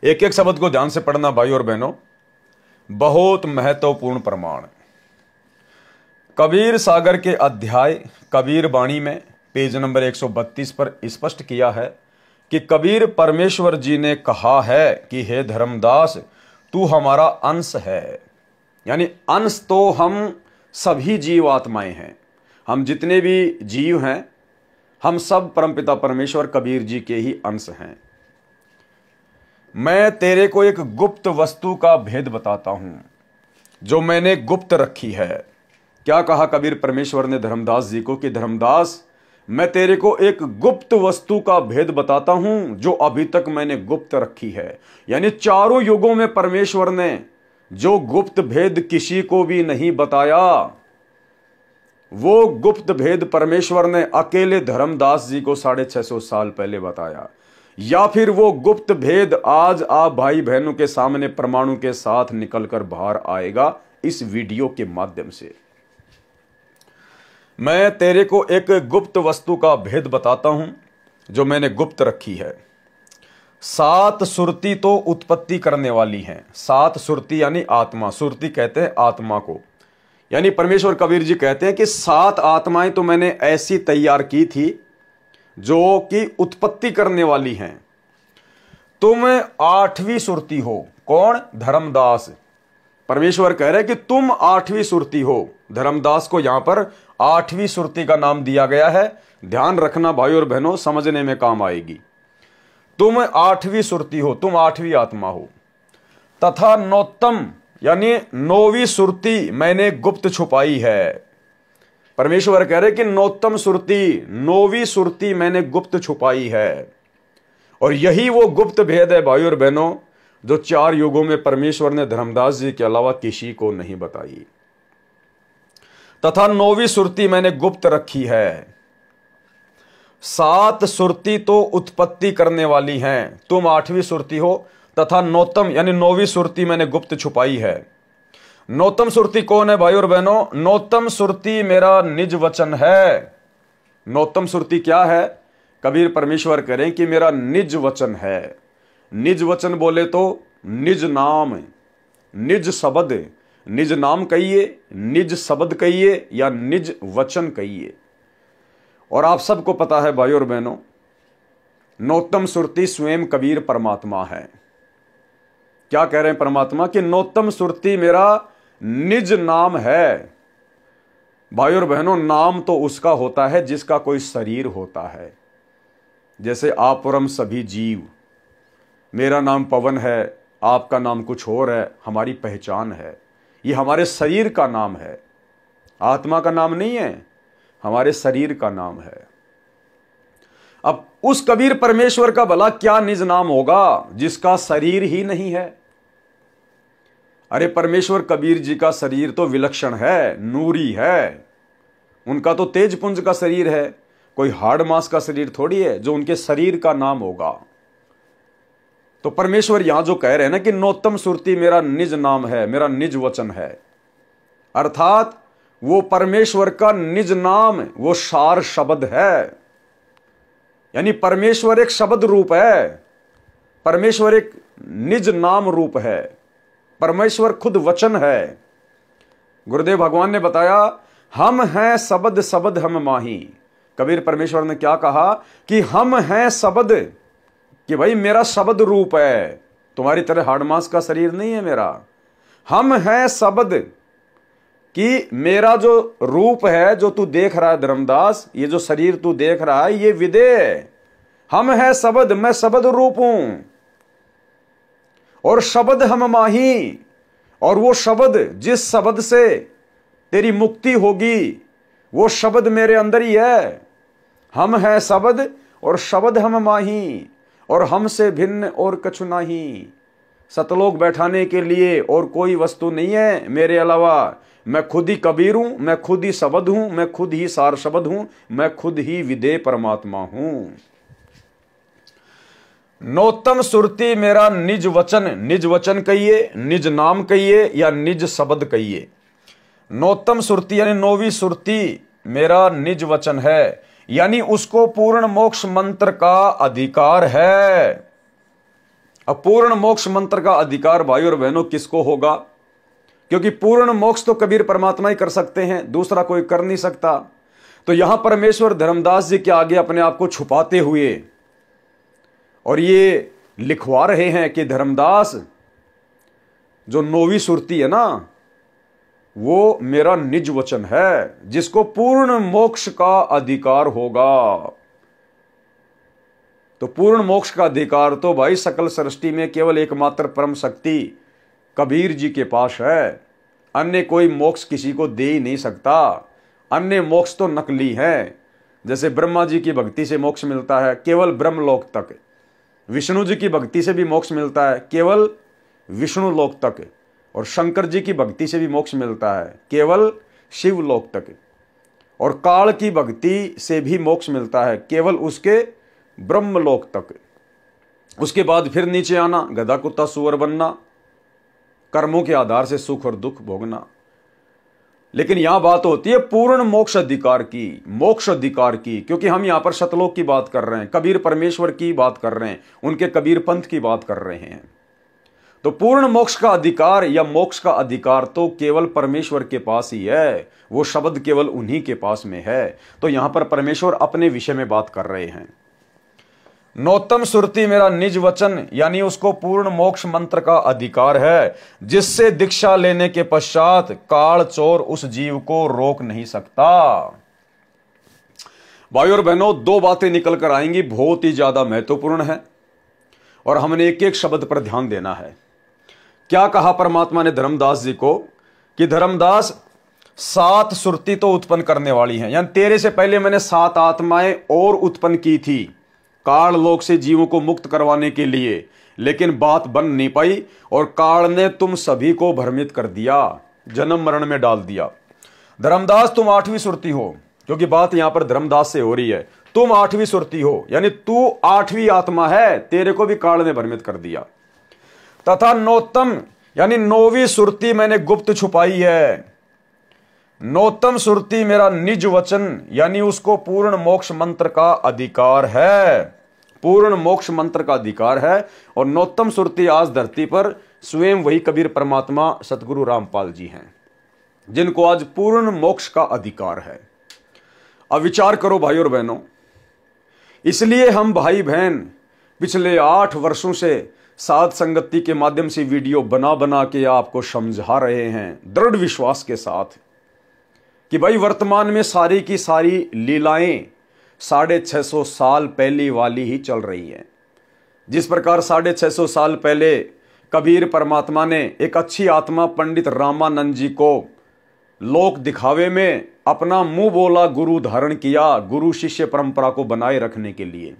एक एक शब्द को ध्यान से पढ़ना भाई और बहनों, बहुत महत्वपूर्ण प्रमाण। कबीर सागर के अध्याय कबीर वाणी में पेज नंबर 132 पर स्पष्ट किया है कि कबीर परमेश्वर जी ने कहा है कि हे धर्मदास, तू हमारा अंश है। यानी अंश तो हम सभी जीव आत्माएं हैं, हम जितने भी जीव हैं हम सब परमपिता परमेश्वर कबीर जी के ही अंश हैं। मैं तेरे को एक गुप्त वस्तु का भेद बताता हूं जो मैंने गुप्त रखी है। क्या कहा कबीर परमेश्वर ने धर्मदास जी को कि धर्मदास, मैं तेरे को एक गुप्त वस्तु का भेद बताता हूं जो अभी तक मैंने गुप्त रखी है। यानी चारों युगों में परमेश्वर ने जो गुप्त भेद किसी को भी नहीं बताया, वो गुप्त भेद परमेश्वर ने अकेले धर्मदास जी को 650 साल पहले बताया। या फिर वो गुप्त भेद आज आप भाई बहनों के सामने परमाणु के साथ निकलकर बाहर आएगा इस वीडियो के माध्यम से। मैं तेरे को एक गुप्त वस्तु का भेद बताता हूं जो मैंने गुप्त रखी है। 7 सुरती तो उत्पत्ति करने वाली हैं। 7 सुरती यानी आत्मा, सुरती कहते हैं आत्मा को। यानी परमेश्वर कबीर जी कहते हैं कि 7 आत्माएं तो मैंने ऐसी तैयार की थी जो कि उत्पत्ति करने वाली हैं। तुम 8वीं सुरती हो। कौन? धर्मदास। परमेश्वर कह रहे हैं कि तुम 8वीं सुरती हो। धर्मदास को यहां पर 8वीं सुरती का नाम दिया गया है। ध्यान रखना भाई और बहनों, समझने में काम आएगी। तुम 8वीं सुरती हो, तुम 8वीं आत्मा हो। तथा नौतम यानी 9वीं सुरती मैंने गुप्त छुपाई है। परमेश्वर कह रहे कि नौतम सुरती, 9वीं सुरती मैंने गुप्त छुपाई है। और यही वो गुप्त भेद है भाई और बहनों जो 4 युगों में परमेश्वर ने धर्मदास जी के अलावा किसी को नहीं बताई। तथा 9वीं सुरती मैंने गुप्त रखी है। 7 सुरती तो उत्पत्ति करने वाली हैं, तुम 8वीं सुरती हो। तथा नौतम यानी 9वीं सुरती मैंने गुप्त छुपाई है। नौतम सुरती कौन है भाई और बहनों? नौतम सुरती मेरा निज वचन है। नौतम सुरती क्या है? कबीर परमेश्वर करें कि मेरा निज वचन है। निज वचन बोले तो निज नाम, निज शब्द, निज नाम कहिए, निज शब्द कहिए या निज वचन कहिए। और आप सबको पता है भाई और बहनों, नौतम सुरती स्वयं कबीर परमात्मा है। क्या कह रहे हैं परमात्मा? कि नौतम सुरती मेरा निज नाम है। भाई और बहनों, नाम तो उसका होता है जिसका कोई शरीर होता है। जैसे आप और हम सभी जीव, मेरा नाम पवन है, आपका नाम कुछ और है, हमारी पहचान है, ये हमारे शरीर का नाम है। आत्मा का नाम नहीं है, हमारे शरीर का नाम है। अब उस कबीर परमेश्वर का भला क्या निज नाम होगा जिसका शरीर ही नहीं है? अरे परमेश्वर कबीर जी का शरीर तो विलक्षण है, नूरी है। उनका तो तेजपुंज का शरीर है, कोई हाड़ मांस का शरीर थोड़ी है जो उनके शरीर का नाम होगा। तो परमेश्वर यहां जो कह रहे हैं ना कि नौतम सुरती मेरा निज नाम है, मेरा निज वचन है, अर्थात वो परमेश्वर का निज नाम, वो सार शब्द है। यानी परमेश्वर एक शब्द रूप है, परमेश्वर एक निज नाम रूप है, परमेश्वर खुद वचन है। गुरुदेव भगवान ने बताया, हम हैं शब्द शब्द हम माही। कबीर परमेश्वर ने क्या कहा कि हम हैं शब्द, कि भाई मेरा शब्द रूप है, तुम्हारी तरह हाड़ मांस का शरीर नहीं है मेरा। हम हैं शब्द, कि मेरा जो रूप है जो तू देख रहा है धर्मदास, ये जो शरीर तू देख रहा है ये विदेह है। हम हैं शब्द, मैं शब्द रूप हूं। और शब्द हम माही, और वो शब्द जिस शब्द से तेरी मुक्ति होगी वो शब्द मेरे अंदर ही है। हम हैं शब्द और शब्द हम माही, और हमसे भिन्न और कछु नहीं। सतलोक बैठाने के लिए और कोई वस्तु नहीं है मेरे अलावा। मैं खुद ही कबीर हूं, मैं खुद ही शब्द हूं, मैं खुद ही सार शब्द हूं, मैं खुद ही विदेह परमात्मा हूं। नौतम सुरती मेरा निज वचन, निज वचन कहिए, निज नाम कहिए या निज शब्द कहिए। नौतम सुरती यानी 9वीं सुरती मेरा निज वचन है, यानी उसको पूर्ण मोक्ष मंत्र का अधिकार है। अब पूर्ण मोक्ष मंत्र का अधिकार भाई और बहनों किसको होगा? क्योंकि पूर्ण मोक्ष तो कबीर परमात्मा ही कर सकते हैं, दूसरा कोई कर नहीं सकता। तो यहां परमेश्वर धर्मदास जी के आगे अपने आप को छुपाते हुए और ये लिखवा रहे हैं कि धर्मदास, जो 9वीं सुरती है ना, वो मेरा निज वचन है, जिसको पूर्ण मोक्ष का अधिकार होगा। तो पूर्ण मोक्ष का अधिकार तो भाई सकल सृष्टि में केवल एकमात्र परम शक्ति कबीर जी के पास है। अन्य कोई मोक्ष किसी को दे ही नहीं सकता। अन्य मोक्ष तो नकली है। जैसे ब्रह्मा जी की भक्ति से मोक्ष मिलता है केवल ब्रह्मलोक तक, विष्णु जी की भक्ति से भी मोक्ष मिलता है केवल विष्णु लोक तक, और शंकर जी की भक्ति से भी मोक्ष मिलता है केवल शिव लोक तक, और काल की भक्ति से भी मोक्ष मिलता है केवल उसके ब्रह्मलोक तक। उसके बाद फिर नीचे आना, गधा कुत्ता सुअर बनना, कर्मों के आधार से सुख और दुख भोगना। लेकिन यहां बात होती है पूर्ण मोक्ष अधिकार की, मोक्ष अधिकार की, क्योंकि हम यहां पर सतलोक की बात कर रहे हैं, कबीर परमेश्वर की बात कर रहे हैं, उनके कबीर पंथ की बात कर रहे हैं। तो पूर्ण मोक्ष का अधिकार या मोक्ष का अधिकार तो केवल परमेश्वर के पास ही है, वो शब्द केवल उन्हीं के पास में है। तो यहां पर परमेश्वर अपने विषय में बात कर रहे हैं। नौतम सुरति मेरा निज वचन, यानी उसको पूर्ण मोक्ष मंत्र का अधिकार है, जिससे दीक्षा लेने के पश्चात काल चोर उस जीव को रोक नहीं सकता। भाई और बहनों, दो बातें निकल कर आएंगी, बहुत ही ज्यादा महत्वपूर्ण है, और हमने एक एक शब्द पर ध्यान देना है। क्या कहा परमात्मा ने धर्मदास जी को कि धर्मदास 7 सुरति तो उत्पन्न करने वाली हैं, यानी तेरे से पहले मैंने 7 आत्माएं और उत्पन्न की थी काल लोक से जीवों को मुक्त करवाने के लिए, लेकिन बात बन नहीं पाई और काल ने तुम सभी को भ्रमित कर दिया, जन्म मरण में डाल दिया। धर्मदास तुम 8वीं सुरति हो, क्योंकि बात यहां पर धर्मदास से हो रही है। तुम 8वीं सुरति हो, यानी तू 8वीं आत्मा है, तेरे को भी काल ने भ्रमित कर दिया। तथा नौतम, यानी 9वीं सुरति मैंने गुप्त छुपाई है। नौतम सुरति मेरा निज वचन, यानी उसको पूर्ण मोक्ष मंत्र का अधिकार है, पूर्ण मोक्ष मंत्र का अधिकार है। और नौतम सुरति आज धरती पर स्वयं वही कबीर परमात्मा सतगुरु रामपाल जी हैं, जिनको आज पूर्ण मोक्ष का अधिकार है। अब विचार करो भाई और बहनों, इसलिए हम भाई बहन पिछले 8 वर्षों से साध संगति के माध्यम से वीडियो बना बना के आपको समझा रहे हैं दृढ़ विश्वास के साथ कि भाई वर्तमान में सारी की सारी लीलाएं 650 साल पहले वाली ही चल रही हैं। जिस प्रकार 650 साल पहले कबीर परमात्मा ने एक अच्छी आत्मा पंडित रामानंद जी को लोक दिखावे में अपना मुंह बोला गुरु धारण किया, गुरु शिष्य परंपरा को बनाए रखने के लिए,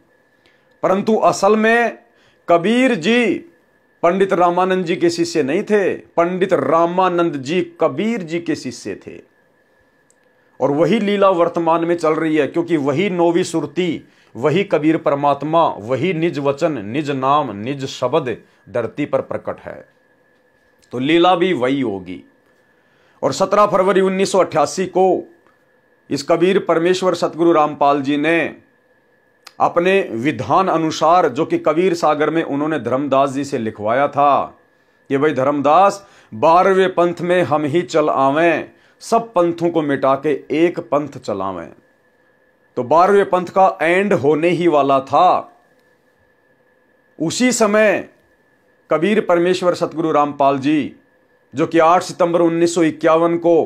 परंतु असल में कबीर जी पंडित रामानंद जी के शिष्य नहीं थे, पंडित रामानंद जी कबीर जी के शिष्य थे। और वही लीला वर्तमान में चल रही है, क्योंकि वही 9वीं सुरति, वही कबीर परमात्मा, वही निज वचन, निज नाम, निज शब्द धरती पर प्रकट है। तो लीला भी वही होगी। और 17 फरवरी 1988 को इस कबीर परमेश्वर सतगुरु रामपाल जी ने अपने विधान अनुसार, जो कि कबीर सागर में उन्होंने धर्मदास जी से लिखवाया था कि भाई धर्मदास 12वें पंथ में हम ही चल आवें, सब पंथों को मिटा के एक पंथ चलावें। तो 12वें पंथ का एंड होने ही वाला था। उसी समय कबीर परमेश्वर सतगुरु रामपाल जी, जो कि 8 सितंबर 1951 को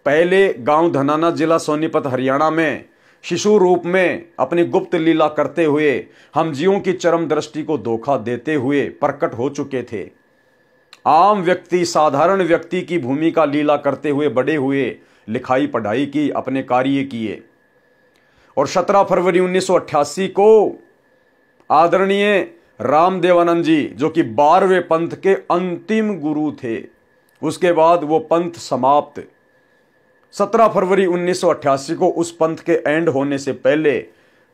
पहले गांव धनाना, जिला सोनीपत, हरियाणा में शिशु रूप में अपनी गुप्त लीला करते हुए हम जीवों की चरम दृष्टि को धोखा देते हुए प्रकट हो चुके थे। आम व्यक्ति, साधारण व्यक्ति की भूमिका लीला करते हुए बड़े हुए, लिखाई पढ़ाई की, अपने कार्य किए। और 17 फरवरी 1988 को आदरणीय रामदेवानंद जी, जो कि 12वें पंथ के अंतिम गुरु थे, उसके बाद वो पंथ समाप्त। 17 फरवरी 1988 को उस पंथ के एंड होने से पहले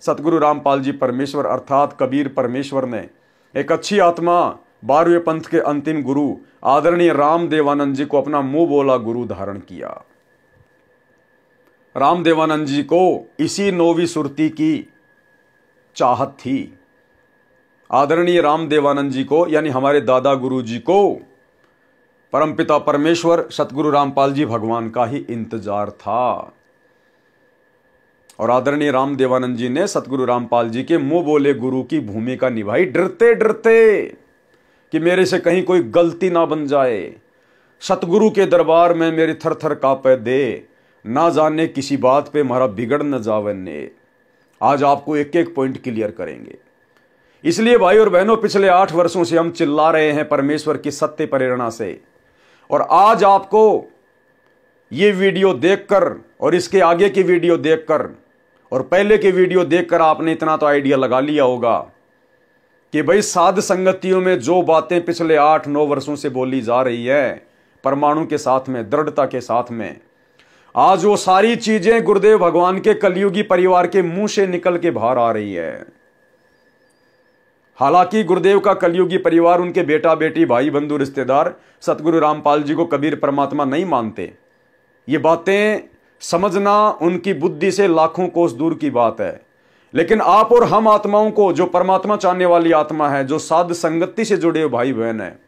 सतगुरु रामपाल जी परमेश्वर अर्थात कबीर परमेश्वर ने एक अच्छी आत्मा, 12वें पंथ के अंतिम गुरु आदरणीय रामदेवानंद जी को अपना मुंह बोला गुरु धारण किया। रामदेवानंद जी को इसी 9वीं सुरति की चाहत थी, आदरणीय रामदेवानंद जी को, यानी हमारे दादा गुरु जी को परमपिता परमेश्वर सतगुरु रामपाल जी भगवान का ही इंतजार था। और आदरणीय रामदेवानंद जी ने सतगुरु रामपाल जी के मुंह बोले गुरु की भूमिका निभाई, डरते डरते कि मेरे से कहीं कोई गलती ना बन जाए। सतगुरु के दरबार में मेरी थर थर कांपे दे, ना जाने किसी बात पे हमारा बिगड़ न जावे ने। आज आपको एक एक पॉइंट क्लियर करेंगे। इसलिए भाई और बहनों, पिछले 8 वर्षों से हम चिल्ला रहे हैं परमेश्वर की सत्य प्रेरणा से, और आज आपको ये वीडियो देखकर और इसके आगे की वीडियो देखकर और पहले की वीडियो देखकर आपने इतना तो आइडिया लगा लिया होगा कि भाई साध संगतियों में जो बातें पिछले 8-9 वर्षों से बोली जा रही है परमाणु के साथ में, दृढ़ता के साथ में, आज वो सारी चीजें गुरुदेव भगवान के कलयुगी परिवार के मुंह से निकल के बाहर आ रही है। हालांकि गुरुदेव का कलयुगी परिवार, उनके बेटा बेटी भाई बंधु रिश्तेदार सतगुरु रामपाल जी को कबीर परमात्मा नहीं मानते। ये बातें समझना उनकी बुद्धि से लाखों कोस दूर की बात है। लेकिन आप और हम आत्माओं को, जो परमात्मा चाहने वाली आत्मा है, जो साध संगति से जुड़े हुए भाई बहन है,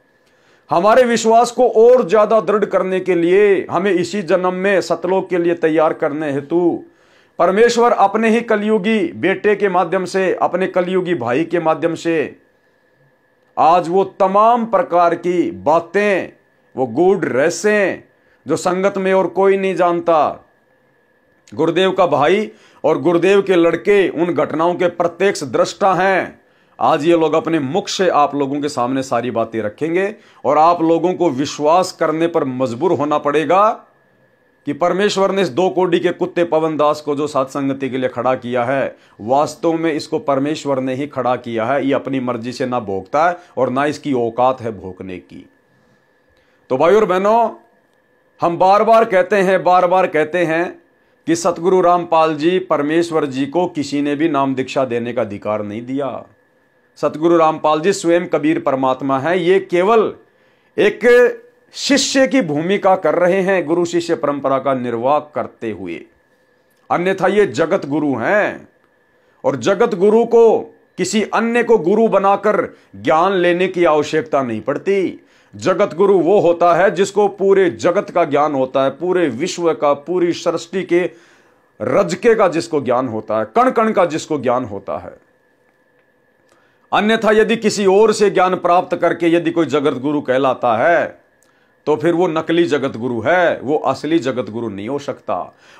हमारे विश्वास को और ज्यादा दृढ़ करने के लिए, हमें इसी जन्म में सतलोक के लिए तैयार करने हेतु परमेश्वर अपने ही कलयुगी बेटे के माध्यम से, अपने कलयुगी भाई के माध्यम से आज वो तमाम प्रकार की बातें, वो गूढ़ रहस्य जो संगत में और कोई नहीं जानता, गुरुदेव का भाई और गुरुदेव के लड़के उन घटनाओं के प्रत्यक्ष दृष्टा हैं। आज ये लोग अपने मुख से आप लोगों के सामने सारी बातें रखेंगे और आप लोगों को विश्वास करने पर मजबूर होना पड़ेगा कि परमेश्वर ने इस 2 कोड़ी के कुत्ते पवन दास को जो सत्संगति के लिए खड़ा किया है, वास्तव में इसको परमेश्वर ने ही खड़ा किया है। ये अपनी मर्जी से ना भोगता है और ना इसकी औकात है भोगने की। तो भाई और बहनों, हम बार बार कहते हैं कि सतगुरु रामपाल जी, परमेश्वर जी को किसी ने भी नाम दीक्षा देने का अधिकार नहीं दिया। सतगुरु रामपाल जी स्वयं कबीर परमात्मा है। ये केवल एक शिष्य की भूमिका कर रहे हैं, गुरु शिष्य परंपरा का निर्वाह करते हुए। अन्यथा ये जगत गुरु हैं, और जगत गुरु को किसी अन्य को गुरु बनाकर ज्ञान लेने की आवश्यकता नहीं पड़ती। जगत गुरु वो होता है जिसको पूरे जगत का ज्ञान होता है, पूरे विश्व का, पूरी सृष्टि के रजके का जिसको ज्ञान होता है, कण कण का जिसको ज्ञान होता है। अन्यथा यदि किसी और से ज्ञान प्राप्त करके यदि कोई जगत गुरु कहलाता है तो फिर वो नकली जगत गुरु है, वो असली जगत गुरु नहीं हो सकता।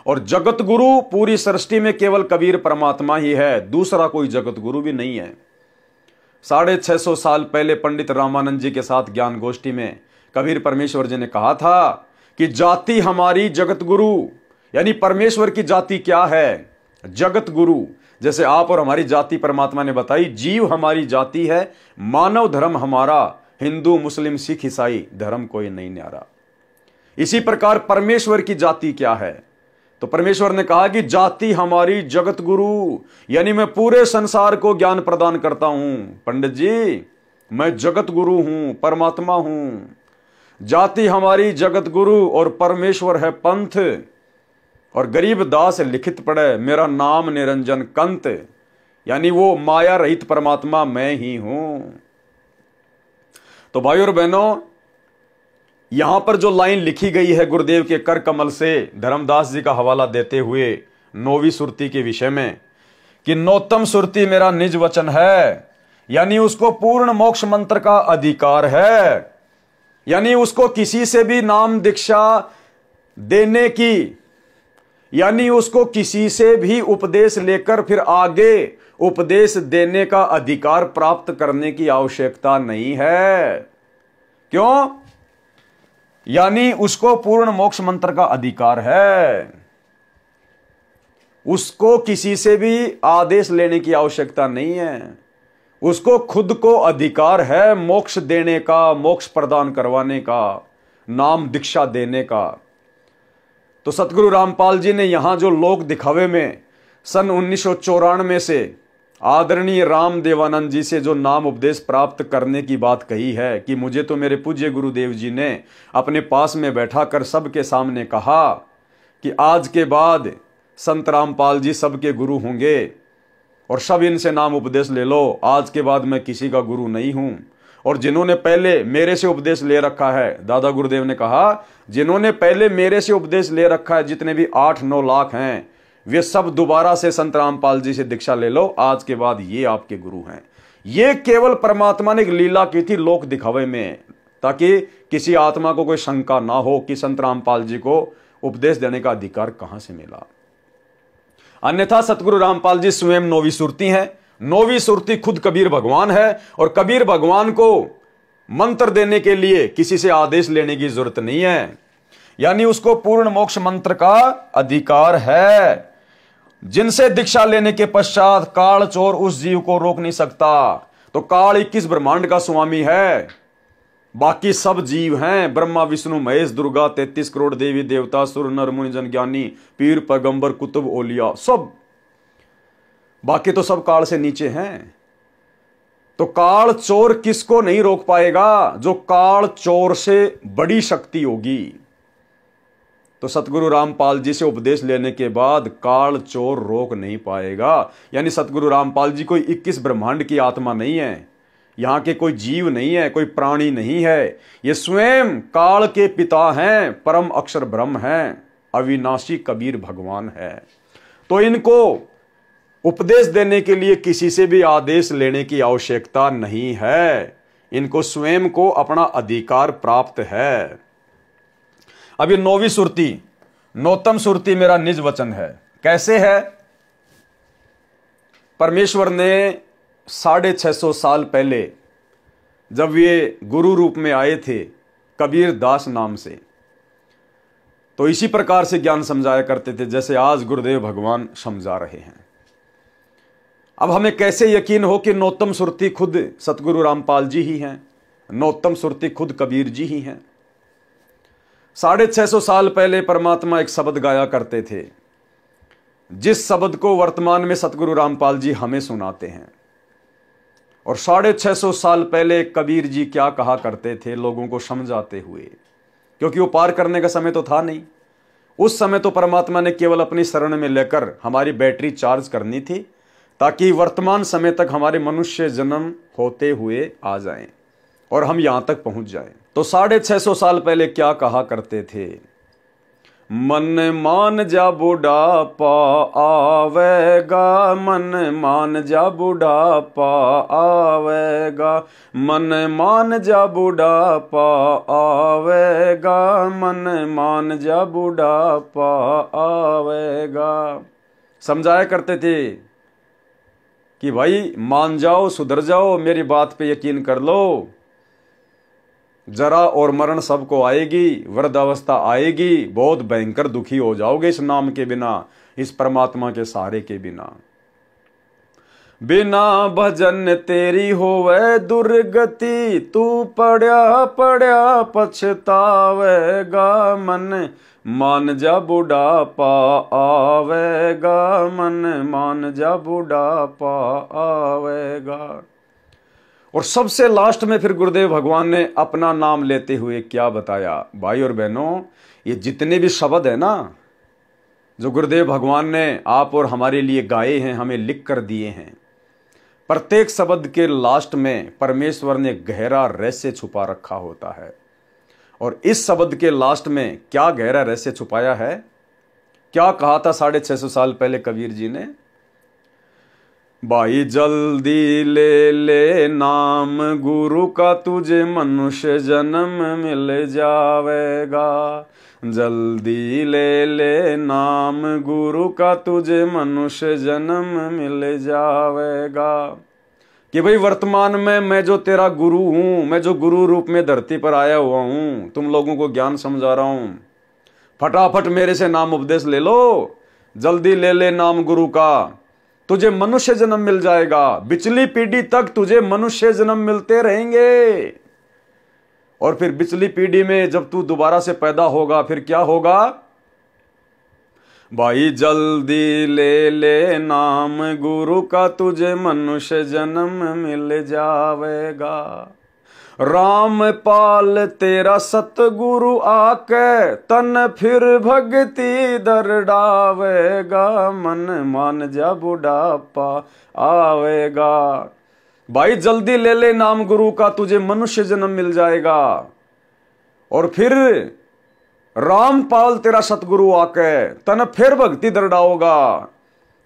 और जगत गुरु पूरी सृष्टि में केवल कबीर परमात्मा ही है, दूसरा कोई जगत गुरु भी नहीं है। 650 साल पहले पंडित रामानंद जी के साथ ज्ञान गोष्ठी में कबीर परमेश्वर जी ने कहा था कि जाति हमारी जगत गुरु, यानी परमेश्वर की जाति क्या है? जगत गुरु। जैसे आप और हमारी जाति परमात्मा ने बताई, जीव हमारी जाति है, मानव धर्म हमारा, हिंदू मुस्लिम सिख ईसाई धर्म कोई नहीं न्यारा। इसी प्रकार परमेश्वर की जाति क्या है? तो परमेश्वर ने कहा कि जाति हमारी जगत गुरु, यानी मैं पूरे संसार को ज्ञान प्रदान करता हूं। पंडित जी, मैं जगत गुरु हूं, परमात्मा हूं। जाति हमारी जगत गुरु और परमेश्वर है पंथ। और गरीब दास लिखित पढ़े, मेरा नाम निरंजन कंत, यानी वो माया रहित परमात्मा मैं ही हूं। तो भाई और बहनों, यहां पर जो लाइन लिखी गई है गुरुदेव के कर कमल से, धर्मदास जी का हवाला देते हुए 9वीं सुरती के विषय में, कि नौतम सुरती मेरा निज वचन है, यानी उसको पूर्ण मोक्ष मंत्र का अधिकार है, यानी उसको किसी से भी नाम दीक्षा देने की, यानी उसको किसी से भी उपदेश लेकर फिर आगे उपदेश देने का अधिकार प्राप्त करने की आवश्यकता नहीं है। क्यों? यानी उसको पूर्ण मोक्ष मंत्र का अधिकार है, उसको किसी से भी आदेश लेने की आवश्यकता नहीं है। उसको खुद को अधिकार है मोक्ष देने का, मोक्ष प्रदान करवाने का, नाम दीक्षा देने का। तो सतगुरु रामपाल जी ने यहां जो लोक दिखावे में सन 1994 से आदरणीय रामदेवानंद जी से जो नाम उपदेश प्राप्त करने की बात कही है कि मुझे तो मेरे पूज्य गुरुदेव जी ने अपने पास में बैठा कर सबके सामने कहा कि आज के बाद संत रामपाल जी सबके गुरु होंगे और सब इनसे नाम उपदेश ले लो, आज के बाद मैं किसी का गुरु नहीं हूं। और जिन्होंने पहले मेरे से उपदेश ले रखा है, दादा गुरुदेव ने कहा, जिन्होंने पहले मेरे से उपदेश ले रखा है, जितने भी 8-9 लाख हैं, वे सब दोबारा से संत रामपाल जी से दीक्षा ले लो, आज के बाद ये आपके गुरु हैं। ये केवल परमात्मा ने एक लीला की थी लोक दिखावे में, ताकि किसी आत्मा को कोई शंका ना हो कि संत रामपाल जी को उपदेश देने का अधिकार कहां से मिला। अन्यथा सतगुरु रामपाल जी स्वयं 9वीं सुरती हैं। 9वीं सुरती खुद कबीर भगवान है, और कबीर भगवान को मंत्र देने के लिए किसी से आदेश लेने की जरूरत नहीं है, यानी उसको पूर्ण मोक्ष मंत्र का अधिकार है, जिनसे दीक्षा लेने के पश्चात काल चोर उस जीव को रोक नहीं सकता। तो काल 21 ब्रह्मांड का स्वामी है, बाकी सब जीव हैं, ब्रह्मा विष्णु महेश दुर्गा 33 करोड़ देवी देवता सुर नर मुनि जन ज्ञानी पीर पैगंबर कुतुब ओलिया सब, बाकी तो सब काल से नीचे हैं। तो काल चोर किसको नहीं रोक पाएगा? जो काल चोर से बड़ी शक्ति होगी। तो सतगुरु रामपाल जी से उपदेश लेने के बाद काल चोर रोक नहीं पाएगा। यानी सतगुरु रामपाल जी कोई 21 ब्रह्मांड की आत्मा नहीं है, यहां के कोई जीव नहीं है, कोई प्राणी नहीं है, ये स्वयं काल के पिता हैं, परम अक्षर ब्रह्म हैं, अविनाशी कबीर भगवान है। तो इनको उपदेश देने के लिए किसी से भी आदेश लेने की आवश्यकता नहीं है, इनको स्वयं को अपना अधिकार प्राप्त है। अभी 9वीं सुरती, नौतम सुरती मेरा निज वचन है। कैसे है? परमेश्वर ने 650 साल पहले जब ये गुरु रूप में आए थे कबीर दास नाम से, तो इसी प्रकार से ज्ञान समझाया करते थे जैसे आज गुरुदेव भगवान समझा रहे हैं। अब हमें कैसे यकीन हो कि नौतम सुरती खुद सतगुरु रामपाल जी ही हैं, नौतम सुरती खुद कबीर जी ही हैं? 650 साल पहले परमात्मा एक शब्द गाया करते थे, जिस शब्द को वर्तमान में सतगुरु रामपाल जी हमें सुनाते हैं। और 650 साल पहले कबीर जी क्या कहा करते थे लोगों को समझाते हुए, क्योंकि वो पार करने का समय तो था नहीं। उस समय तो परमात्मा ने केवल अपनी शरण में लेकर हमारी बैटरी चार्ज करनी थी, ताकि वर्तमान समय तक हमारे मनुष्य जन्म होते हुए आ जाएं और हम यहां तक पहुंच जाएं। तो 650 साल पहले क्या कहा करते थे? मन मान जा बुढ़ापा आवेगा, मन मान जा बुढ़ापा आवेगा, मन मान जा बुढ़ापा आवेगा, मन मान जा बुढ़ापा आवेगा। समझाया करते थे कि भाई मान जाओ, सुधर जाओ, मेरी बात पे यकीन कर लो, जरा और मरण सबको आएगी, वृद्धावस्था आएगी, बहुत भयंकर दुखी हो जाओगे इस नाम के बिना, इस परमात्मा के सहारे के बिना। बिना भजन तेरी होवे दुर्गति, तू पड़ा पड़ा पछतावेगा, मन मान जा बुढ़ापा आवेगा, मन मान जा बुढ़ापा आवेगा। और सबसे लास्ट में फिर गुरुदेव भगवान ने अपना नाम लेते हुए क्या बताया? भाई और बहनों, ये जितने भी शब्द है ना जो गुरुदेव भगवान ने आप और हमारे लिए गाए हैं, हमें लिख कर दिए हैं, प्रत्येक शब्द के लास्ट में परमेश्वर ने गहरा रहस्य छुपा रखा होता है। और इस शब्द के लास्ट में क्या गहरा रहस्य छुपाया है? क्या कहा था 650 साल पहले कबीर जी ने? भाई जल्दी ले ले नाम गुरु का, तुझे मनुष्य जन्म मिल जावेगा। जल्दी ले ले नाम गुरु का, तुझे मनुष्य जन्म मिल जावेगा। कि भाई वर्तमान में मैं जो तेरा गुरु हूं, मैं जो गुरु रूप में धरती पर आया हुआ हूं, तुम लोगों को ज्ञान समझा रहा हूं, फटाफट मेरे से नाम उपदेश ले लो, जल्दी ले ले नाम गुरु का, तुझे मनुष्य जन्म मिल जाएगा। पिछली पीढ़ी तक तुझे मनुष्य जन्म मिलते रहेंगे, और फिर पिछली पीढ़ी में जब तू दोबारा से पैदा होगा फिर क्या होगा? भाई जल्दी ले ले नाम गुरु का, तुझे मनुष्य जन्म मिल जावेगा। रामपाल तेरा सतगुरु आके तन फिर भक्ति दरड़ावेगा, मन मान जा बुढ़ापा आवेगा। भाई जल्दी ले ले नाम गुरु का, तुझे मनुष्य जन्म मिल जाएगा। और फिर रामपाल तेरा सतगुरु आके तन फिर भक्ति दरड़ाओगा,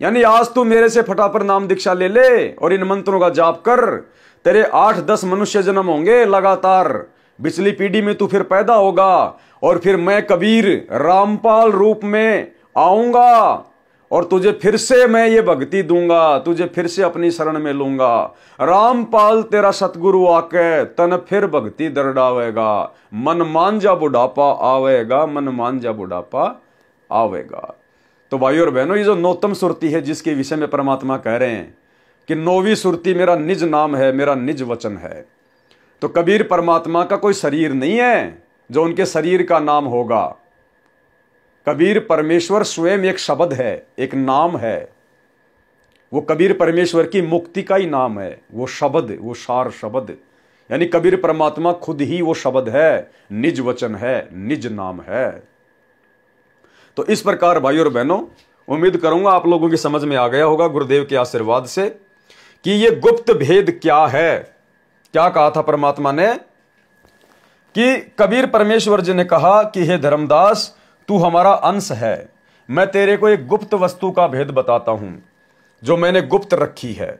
यानी आज तू मेरे से फटाफट नाम दीक्षा ले ले और इन मंत्रों का जाप कर, तेरे 8-10 मनुष्य जन्म होंगे लगातार, पिछली पीढ़ी में तू फिर पैदा होगा और फिर मैं कबीर रामपाल रूप में आऊंगा और तुझे फिर से मैं ये भक्ति दूंगा, तुझे फिर से अपनी शरण में लूंगा। रामपाल तेरा सतगुरु आके तन फिर भक्ति दरड़ावेगा, मन मान जा बुढ़ापा आवेगा, मन मान जा बुढ़ापा आवेगा। तो भाइयों और बहनों, ये जो नौतम सुरती है जिसके विषय में परमात्मा कह रहे हैं कि 9वीं सुरती मेरा निज नाम है, मेरा निज वचन है। तो कबीर परमात्मा का कोई शरीर नहीं है जो उनके शरीर का नाम होगा। कबीर परमेश्वर स्वयं एक शब्द है, एक नाम है। वो कबीर परमेश्वर की मुक्ति का ही नाम है, वो शब्द, वो सार शब्द, यानी कबीर परमात्मा खुद ही वो शब्द है, निज वचन है, निज नाम है। तो इस प्रकार भाइयों और बहनों, उम्मीद करूंगा आप लोगों की समझ में आ गया होगा गुरुदेव के आशीर्वाद से कि ये गुप्त भेद क्या है। क्या कहा था परमात्मा ने कि कबीर परमेश्वर जी ने कहा कि हे धर्मदास, तू हमारा अंश है, मैं तेरे को एक गुप्त वस्तु का भेद बताता हूं जो मैंने गुप्त रखी है।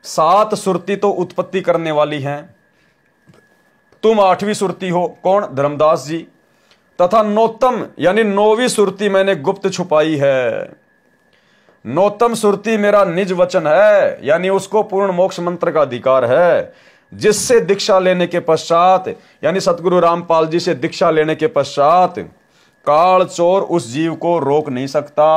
7 सुरती तो उत्पत्ति करने वाली हैं, तुम 8वीं सुरती हो। कौन? धर्मदास जी। तथा नौतम यानी 9वीं सुरती मैंने गुप्त छुपाई है। नौतम सुरती मेरा निज वचन है, यानी उसको पूर्ण मोक्ष मंत्र का अधिकार है, जिससे दीक्षा लेने के पश्चात, यानी सतगुरु रामपाल जी से दीक्षा लेने के पश्चात काल चोर उस जीव को रोक नहीं सकता।